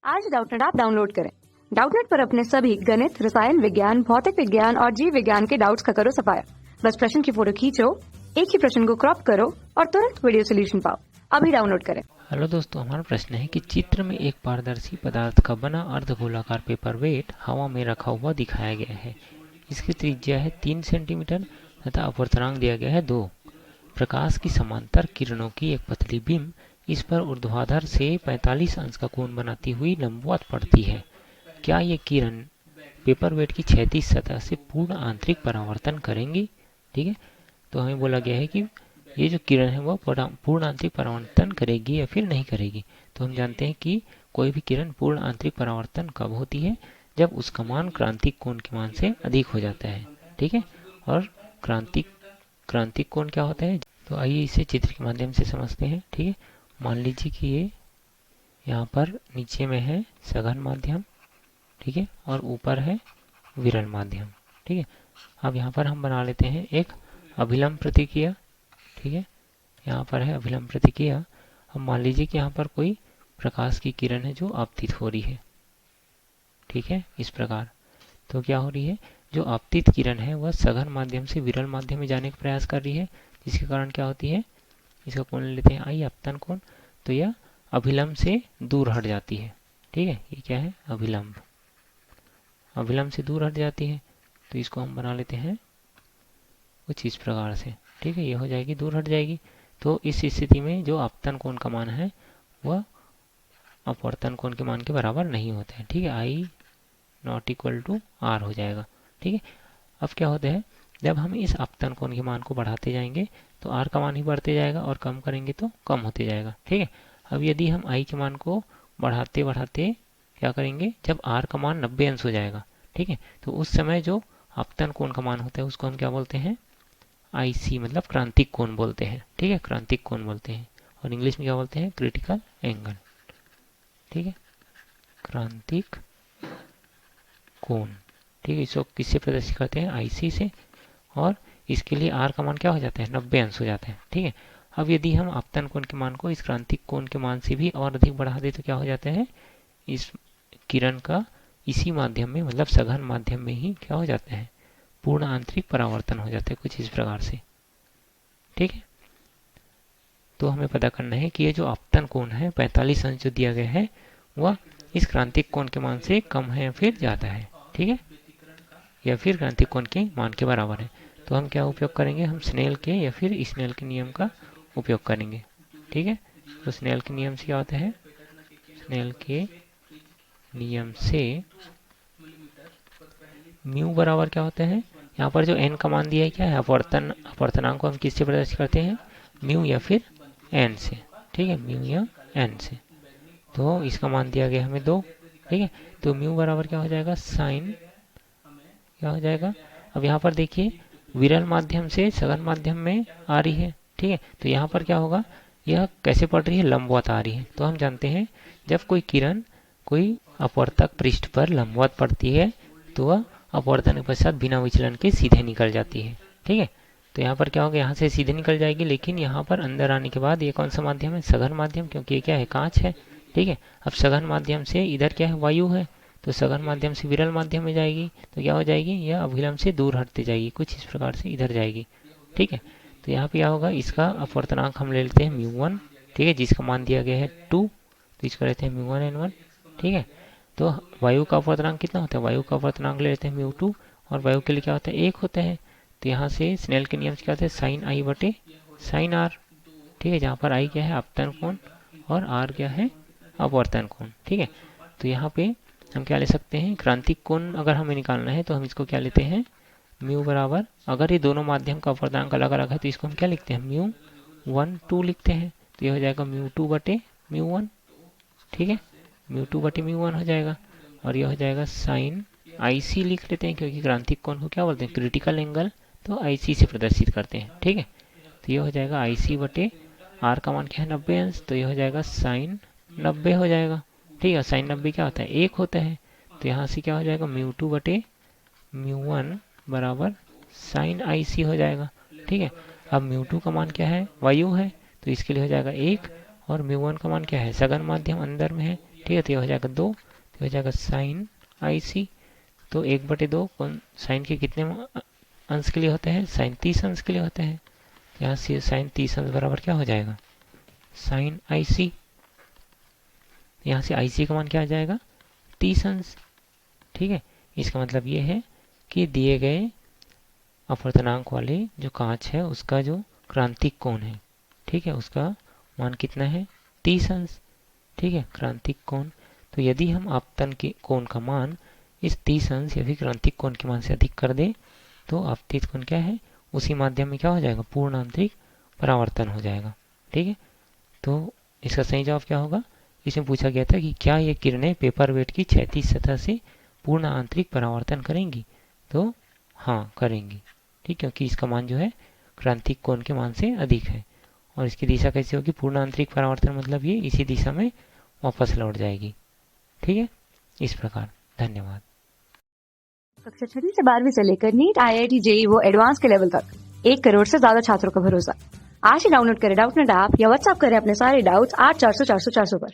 आज Doubtnut app download करें। Doubtnut पर अपने सभी गणित, रसायन विज्ञान, भौतिक विज्ञान और जीव विज्ञान के डाउट्स का करो सफाया। बस प्रश्न की फोटो खींचो, एक ही प्रश्न को क्रॉप करो और तुरंत वीडियो सोल्यूशन पाओ। अभी डाउनलोड करें। हेलो दोस्तों, हमारा प्रश्न है कि चित्र में एक पारदर्शी पदार्थ का बना अर्धगोलाकार पेपरवेट हवा में रखा हुआ दिखाया गया है। इसकी त्रिज्या है 3 सेंटीमीटर तथा अपवर्तनांक दिया गया है 2। प्रकाश की समांतर किरणों की एक पतली बीम इस पर ऊर्ध्वाधर से 45 अंश का कोण बनाती हुई लंबवत पड़ती है। क्या ये किरण पेपरवेट की क्षैतिज सतह से पूर्ण आंतरिक परावर्तन करेंगी? ठीक है, तो हमें बोला गया है कि ये जो किरण है वह पूर्ण आंतरिक परावर्तन करेगी या फिर नहीं करेगी। तो हम जानते हैं कि कोई भी किरण पूर्ण आंतरिक परावर्तन कब होती है? जब उसका मान क्रांतिक कोण के मान से अधिक हो जाता है। ठीक है, और क्रांतिक कोण क्या होता है? तो आइए इसे चित्र के माध्यम से समझते हैं। ठीक है, मान लीजिए कि ये यहाँ पर नीचे में है सघन माध्यम, ठीक है, और ऊपर है विरल माध्यम। ठीक है, अब यहाँ पर हम बना लेते हैं एक अभिलंब प्रतिक्रिया। ठीक है, यहाँ पर है अभिलंब प्रतिक्रिया। अब मान लीजिए कि यहाँ पर कोई प्रकाश की किरण है जो आपतित हो रही है। ठीक है, इस प्रकार तो क्या हो रही है, जो आपतित किरण है वह सघन माध्यम से विरल माध्यम में जाने का प्रयास कर रही है, जिसके कारण क्या होती है, इसका कोण लेते हैं आई, आपतन कोण। तो यह अभिलंब से दूर हट जाती है। ठीक है, ये क्या है, अभिलंब, अभिलंब से दूर हट जाती है। तो इसको हम बना लेते हैं कुछ इस प्रकार से। ठीक है, ये हो जाएगी, दूर हट जाएगी। तो इस स्थिति में जो आपतन कोण का मान है वह अपवर्तन कोण के मान के बराबर नहीं होता है। ठीक है, आई नॉट इक्वल टू आर हो जाएगा। ठीक है, अब क्या होता है, जब हम इस आपतन कोण के मान को बढ़ाते जाएंगे तो आर का मान ही बढ़ते जाएगा और कम करेंगे तो कम होते जाएगा। ठीक है, अब यदि हम आई के मान को बढ़ाते बढ़ाते क्या करेंगे, जब आर का मान 90 अंश हो जाएगा, ठीक है, तो उस समय जो आपतन कोण का मान होता है उसको हम क्या बोलते हैं, IC, मतलब क्रांतिक कोण बोलते हैं। ठीक है, क्रांतिक कोण बोलते हैं, और इंग्लिश में क्या बोलते हैं, क्रिटिकल एंगल। ठीक है, क्रांतिक कोण। ठीक है, इसको किससे प्रदर्शित करते हैं, IC से, और इसके लिए आर का मान क्या हो जाता है, 90 अंश हो जाता है। ठीक है, अब यदि हम आपतन कोण के मान को इस क्रांतिक कोण के मान से भी और अधिक बढ़ा दे तो क्या हो जाता है, इस किरण का इसी माध्यम में, मतलब सघन माध्यम में ही क्या हो जाता है, पूर्ण आंतरिक परावर्तन हो जाता है, कुछ इस प्रकार से। ठीक है, तो हमें पता करना है कि ये जो आपतन कोण है 45 अंश जो दिया गया है वह इस क्रांतिक कोण के मान से कम है या फिर ज़्यादा है। ठीक है, या फिर क्रांतिक कोण के मान के बराबर है। तो हम क्या उपयोग करेंगे, हम स्नेल के या फिर स्नेल के नियम का उपयोग करेंगे। ठीक है, तो स्नेल के नियम से क्या होता है, स्नेल के नियम से म्यू बराबर क्या होता है, यहाँ पर जो एन का मान दिया है क्या है, अपवर्तनांक को हम किससे प्रदर्शित करते हैं, म्यू या फिर एन से। ठीक है, म्यू या एन से। तो इसका मान दिया गया हमें 2। ठीक है, तो म्यू बराबर क्या हो जाएगा, साइन क्या हो जाएगा, अब यहाँ पर देखिए विरल माध्यम से सघन माध्यम में आ रही है। ठीक है, तो यहाँ पर क्या होगा, यह कैसे पड़ रही है, लंबवत आ रही है। तो हम जानते हैं जब कोई किरण कोई अपवर्तक पृष्ठ पर लंबवत पड़ती है तो वह अपवर्तन के पश्चात बिना विचलन के सीधे निकल जाती है। ठीक है, तो यहाँ पर क्या होगा, यहाँ से सीधे निकल जाएगी, लेकिन यहाँ पर अंदर आने के बाद ये कौन सा माध्यम है, सघन माध्यम, क्योंकि ये क्या है, कांच है। ठीक है, अब सघन माध्यम से इधर क्या है, वायु है, तो सघन माध्यम से विरल माध्यम में जाएगी तो क्या हो जाएगी, यह अभिलंब से दूर हटते जाएगी, कुछ इस प्रकार से इधर जाएगी। ठीक है, तो यहाँ पे क्या होगा, इसका अपवर्तनांक हम ले लेते हैं μ1। ठीक है, जिसका मान दिया गया है 2, तो इसको लेते हैं μ1n1। ठीक है, तो वायु का अपवर्तनांक कितना होता है, वायु का अपवर्तनांक ले लेते हैं μ2, और वायु के लिए क्या होता है, 1 होता है। तो यहाँ से स्नेल के नियम से क्या होता है, साइन आई बटे साइन आर। ठीक है, जहाँ पर आई क्या है, आपतन कोण, और आर क्या है, अपवर्तन कोण। ठीक है, तो यहाँ पे हम क्या ले सकते हैं, क्रांतिक कोण अगर हमें निकालना है तो हम इसको क्या लेते हैं, म्यू बराबर, अगर ये दोनों माध्यम का अपवर्तनांक अलग अलग है तो इसको हम क्या लिखते हैं, μ1 2 लिखते हैं। तो ये हो जाएगा μ2 बटे μ1। ठीक है, μ2 बटे μ1 हो जाएगा, और ये हो जाएगा साइन IC लिख लेते हैं, क्योंकि क्रांतिक कोण को क्या बोलते हैं, क्रिटिकल एंगल, तो IC से प्रदर्शित करते हैं। ठीक है, तो ये हो जाएगा IC बटे आर का मान क्या है, 90 अंश, तो ये हो जाएगा साइन 90 हो जाएगा। ठीक है, साइन 90 क्या होता है, 1 होता है। तो यहाँ से क्या हो जाएगा, μ2 बटे μ1 बराबर साइन IC हो जाएगा। ठीक है, अब μ2 का मान क्या है, वायु है, तो इसके लिए हो जाएगा 1, और μ1 का मान क्या है, सघन माध्यम अंदर में है, ठीक है, तो ये हो जाएगा 2, तो हो जाएगा साइन IC। तो 1/2 साइन के कितने अंश के लिए होते हैं? साइन 30 अंश के लिए होते हैं। यहाँ से साइन 30 अंश बराबर क्या हो जाएगा? Sine IC। यहाँ से IC का मान क्या आ जाएगा? 30 अंश। ठीक है, इसका मतलब ये है कि दिए गए अपवर्तनांक वाले जो कांच है उसका जो क्रांतिक कोण है, ठीक है, उसका मान कितना है? 30 अंश। ठीक है, क्रांतिक कोण। तो यदि हम आपतन के कोण का मान इस 30 अंश या फिर क्रांतिक कोण के मान से अधिक कर दें तो आपतित कोण क्या है? उसी माध्यम में क्या हो जाएगा? पूर्ण आंतरिक परावर्तन हो जाएगा। ठीक है, तो इसका सही जवाब क्या होगा? इसमें पूछा गया था कि क्या ये किरणें पेपर वेट की क्षैतिज सतह से पूर्ण आंतरिक परावर्तन करेंगी? तो हाँ, करेंगी। ठीक, क्योंकि इसका मान जो है क्रांतिक कोण के मान से अधिक है। और इसकी दिशा कैसे होगी? पूर्ण आंतरिक परावर्तन मतलब ये इसी दिशा में वापस लौट जाएगी। ठीक है, इस प्रकार। धन्यवाद। कक्षा 6वीं से 12वीं से लेकर नीट, IIT, JEE वो एडवांस के लेवल तक 1 करोड़ से ज्यादा छात्रों का भरोसा। आज ही डाउनलोड करें डाउटनेट ऐप या व्हाट्सएप करें अपने सारे डाउट्स 8400 400 400 पर।